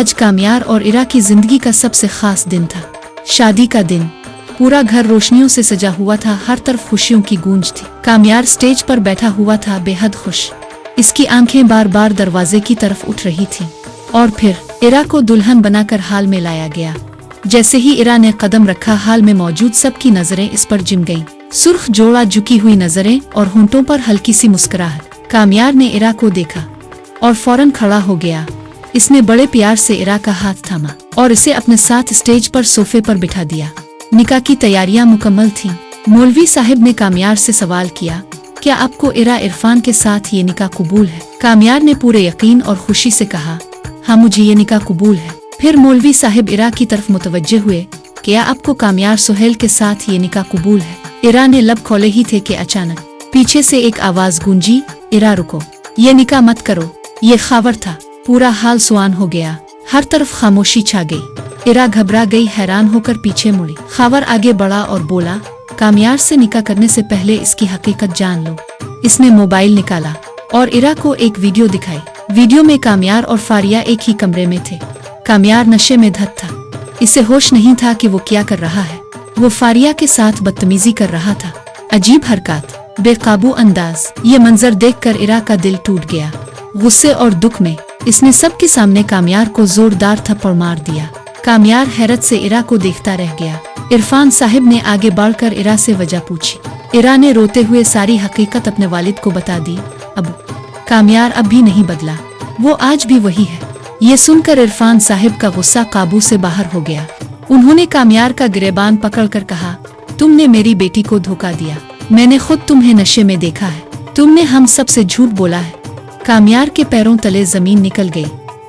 आज कामयार और इरा की जिंदगी का सबसे खास दिन था। शादी का दिन। पूरा घर रोशनियों से सजा हुआ था, हर तरफ खुशियों की गूंज थी। कामयार स्टेज पर बैठा हुआ था, बेहद खुश। इसकी आंखें बार बार दरवाजे की तरफ उठ रही थीं। और फिर इरा को दुल्हन बनाकर हाल में लाया गया। जैसे ही इरा ने कदम रखा, हाल में मौजूद सबकी नजरें इस पर जिम गईं। सुर्ख जोड़ा, झुकी हुई नजरें और होंठों पर हल्की सी मुस्कुराहट। कामयार ने इरा को देखा और फौरन खड़ा हो गया। इसने बड़े प्यार से इरा का हाथ थामा और इसे अपने साथ स्टेज पर सोफे पर बिठा दिया। निकाह की तैयारियां मुकम्मल थीं। मौलवी साहब ने कामयार से सवाल किया, क्या आपको इरा इरफान के साथ ये निकाह कबूल है? कामयार ने पूरे यकीन और खुशी से कहा, हाँ मुझे ये निकाह कबूल है। फिर मौलवी साहब इरा की तरफ मुतवज्जे हुए, क्या आपको कामयार सुहेल के साथ ये निकाह कबूल है? इरा ने लब खोले ही थे कि अचानक पीछे से एक आवाज गूंजी, इरा रुको, ये निकाह मत करो। ये खावर था। पूरा हाल सुआन हो गया। हर तरफ खामोशी छा गई। इरा घबरा गई, हैरान होकर पीछे मुड़ी। खावर आगे बढ़ा और बोला, कामयार से निकाह करने से पहले इसकी हकीकत जान लो। इसने मोबाइल निकाला और इरा को एक वीडियो दिखाई। वीडियो में कामयार और फारिया एक ही कमरे में थे। कामयार नशे में धत था। इसे होश नहीं था कि वो क्या कर रहा है। वो फारिया के साथ बदतमीजी कर रहा था। अजीब हरकत, बेकाबू अंदाज। ये मंजर देखकर इरा का दिल टूट गया। गुस्से और दुख में इसने सबके सामने कामयार को जोरदार थप्पड़ मार दिया। कामयार हैरत से इरा को देखता रह गया। इरफान साहिब ने आगे बढ़कर इरा से वजह पूछी। इरा ने रोते हुए सारी हकीकत अपने वालिद को बता दी। अब कामयार अब भी नहीं बदला, वो आज भी वही है। ये सुनकर इरफान साहिब का गुस्सा काबू से बाहर हो गया। उन्होंने कामयार का गिरेबान पकड़कर कहा, तुमने मेरी बेटी को धोखा दिया। मैंने खुद तुम्हें नशे में देखा है। तुमने हम सबसे झूठ बोला है। कामयार के पैरों तले जमीन निकल गई।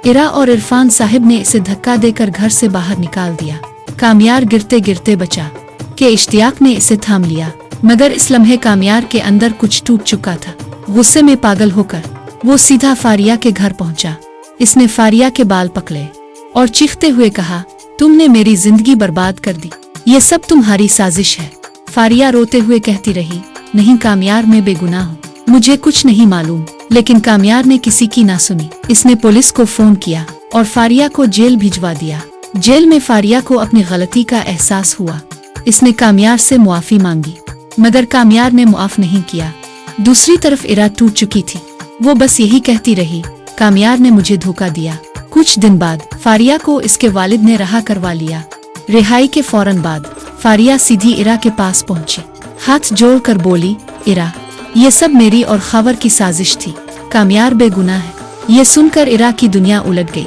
इरा और इरफान साहिब ने इसे धक्का देकर घर से बाहर निकाल दिया। कामयार गिरते गिरते बचा कि इश्तियाक ने इसे थाम लिया, मगर इस लम्हे कामयार के अंदर कुछ टूट चुका था। गुस्से में पागल होकर वो सीधा फारिया के घर पहुंचा। इसने फारिया के बाल पकड़े और चीखते हुए कहा, तुमने मेरी जिंदगी बर्बाद कर दी। ये सब तुम्हारी साजिश है। फारिया रोते हुए कहती रही, नहीं कामयार, मैं बेगुनाह हूँ, मुझे कुछ नहीं मालूम। लेकिन कामयार ने किसी की ना सुनी। इसने पुलिस को फोन किया और फारिया को जेल भिजवा दिया। जेल में फारिया को अपनी गलती का एहसास हुआ। इसने कामयार से मुआफी मांगी, मगर कामयार ने मुआफ नहीं किया। दूसरी तरफ इरा टूट चुकी थी। वो बस यही कहती रही, कामयार ने मुझे धोखा दिया। कुछ दिन बाद फारिया को इसके वालिद ने रहा करवा लिया। रिहाई के फौरन बाद फारिया सीधी इरा के पास पहुंची। हाथ जोड़कर बोली, इरा, ये सब मेरी और खावर की साजिश थी। कामयार बेगुनाह है। ये सुनकर इरा की दुनिया उलट गई।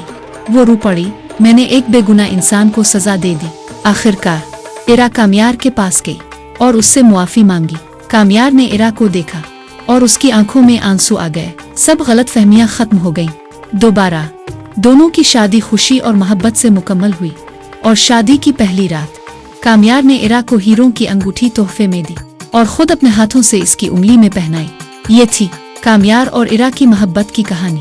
वो रो पड़ी, मैंने एक बेगुनाह इंसान को सजा दे दी। आखिरकार इरा कामयार के पास गई और उससे मुआफी मांगी। कामयार ने इरा को देखा और उसकी आंखों में आंसू आ गए। सब गलतफहमियां खत्म हो गईं। दोबारा दोनों की शादी खुशी और मोहब्बत से मुकम्मल हुई। और शादी की पहली रात कामयार ने इरा को हीरों की अंगूठी तोहफे में दी और खुद अपने हाथों से इसकी उंगली में पहनाई। ये थी कामयार और इरा की मोहब्बत की कहानी।